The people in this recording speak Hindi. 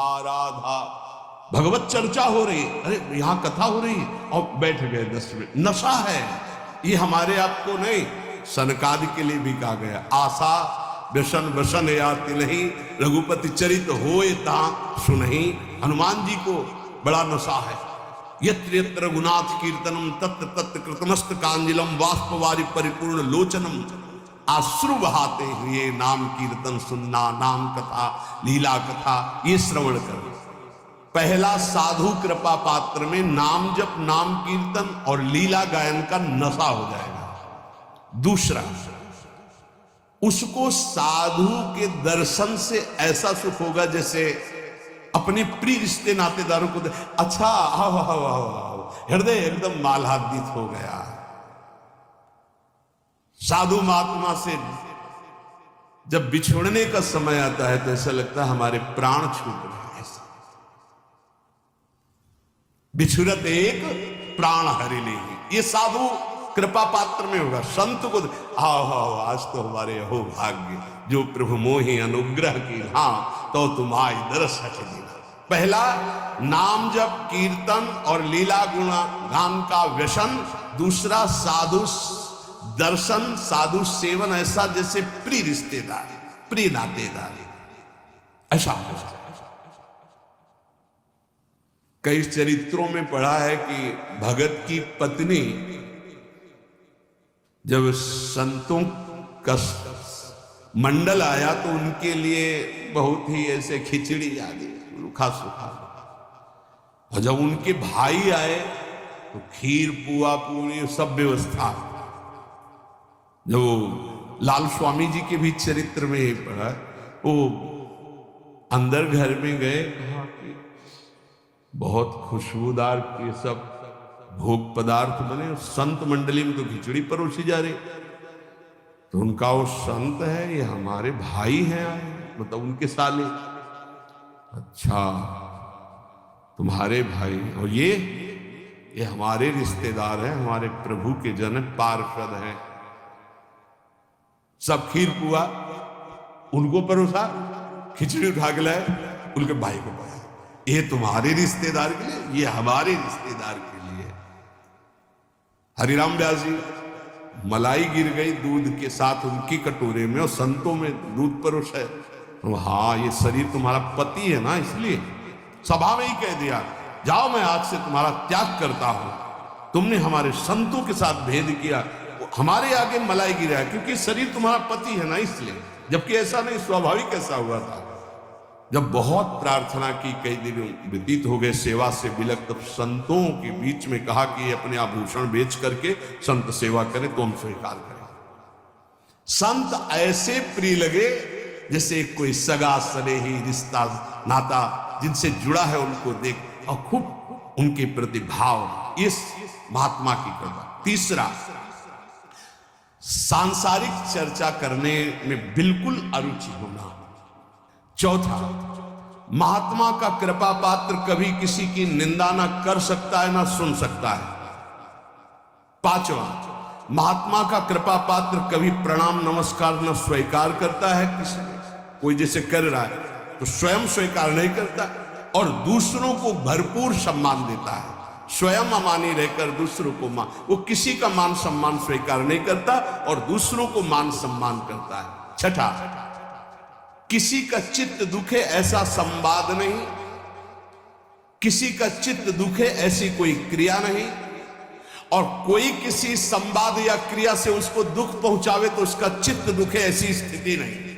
आराधा, भगवत चर्चा हो रही, अरे यहां कथा हो रही और बैठ गए 10 मिनट। नशा है ये, हमारे आपको नहीं, सनकादि के लिए भी कहा गया। आशा व्यसन व्यसन याति नहीं, रघुपति चरित होए ता सुनहि। हनुमान जी को बड़ा नशा है। यत्र यत्र रघुनाथ कीर्तनम तत्र तत्र कृतमस्त कांजलम बाष्पवारि परिपूर्ण लोचनम। आश्रु बहाते हुए नाम कीर्तन सुनना, नाम कथा लीला कथा ये श्रवण कर। पहला साधु कृपा पात्र में नाम जप, नाम कीर्तन और लीला गायन का नशा हो जाएगा। दूसरा, उसको साधु के दर्शन से ऐसा सुख होगा जैसे अपने प्रिय रिश्ते नातेदारों को अच्छा आओ आओ आओ आओ, हृदय एकदम मालान्वित हो गया। साधु महात्मा से जब बिछुड़ने का समय आता है तो ऐसा लगता है हमारे प्राण छूट रहे। बिछुरत एक प्राण हरि ले, ये साधु कृपा पात्र में होगा। संत को आओ आओ, आज तो हमारे हो भाग्य जो प्रभु मोहि अनुग्रह की, हाँ तो तुम आई दरस देना। पहला नाम जप कीर्तन और लीला गुणा गान का व्यसन। दूसरा साधु दर्शन, साधु सेवन, ऐसा जैसे प्रिय रिश्तेदार, प्रिय नातेदार, ऐसा हो। कई चरित्रों में पढ़ा है कि भगत की पत्नी जब संतों का मंडल आया तो उनके लिए बहुत ही ऐसे खिचड़ी आदि रूखा सूखा, और जब उनके भाई आए तो खीर पुआ पूरी सब व्यवस्था। जो लाल स्वामी जी के भी चरित्र में ही पढ़ा, वो अंदर घर में गए, कहा कि बहुत खुशबूदार ये सब भोग पदार्थ बने, संत मंडली में तो खिचड़ी परोसी जा रही। तो उनका वो संत है, ये हमारे भाई हैं आए, मतलब उनके साले। अच्छा तुम्हारे भाई, और ये हमारे रिश्तेदार हैं, हमारे प्रभु के जन पार्षद हैं। सब खीर पुआ उनको परोसा, खिचड़ी उठा के लाए उनके भाई को पाया। ये तुम्हारे रिश्तेदार के लिए, ये हमारे रिश्तेदार के लिए। हरिराम व्यास जी, मलाई गिर गई दूध के साथ उनकी कटोरे में और संतों में दूध परोसा है। तो हाँ, ये शरीर तुम्हारा पति है ना, इसलिए सभा में ही कह दिया, जाओ मैं आज से तुम्हारा त्याग करता हूं। तुमने हमारे संतों के साथ भेद किया, हमारे आगे मलाई गिरा, क्योंकि शरीर तुम्हारा पति है ना, इसलिए। जबकि ऐसा नहीं, स्वाभाविक ऐसा हुआ था। जब बहुत प्रार्थना की, कई दिन व्यतीत हो गए सेवा से बिलक, तब संतों के बीच में कहा कि अपने आभूषण बेच करके संत सेवा करें तो हम स्वीकार करें। संत ऐसे प्रिय लगे जैसे कोई सगा सनेही रिश्ता नाता जिनसे जुड़ा है, उनको देख और खूब उनके प्रति भाव, इस महात्मा की कृपा। तीसरा, सांसारिक चर्चा करने में बिल्कुल अरुचि होना। चौथा, महात्मा का कृपा पात्र कभी किसी की निंदा ना कर सकता है ना सुन सकता है। पांचवा, महात्मा का कृपा पात्र कभी प्रणाम नमस्कार न स्वीकार करता है किसी, कोई जैसे कर रहा है तो स्वयं स्वीकार नहीं करता, और दूसरों को भरपूर सम्मान देता है। स्वयं अमानी रहकर दूसरों को मान, वो किसी का मान सम्मान स्वीकार नहीं करता और दूसरों को मान सम्मान करता है। छठा, किसी का चित्त दुखे ऐसा संवाद नहीं, किसी का चित्त दुखे ऐसी कोई क्रिया नहीं, और कोई किसी संवाद या क्रिया से उसको दुख पहुंचावे तो उसका चित्त दुखे ऐसी स्थिति नहीं।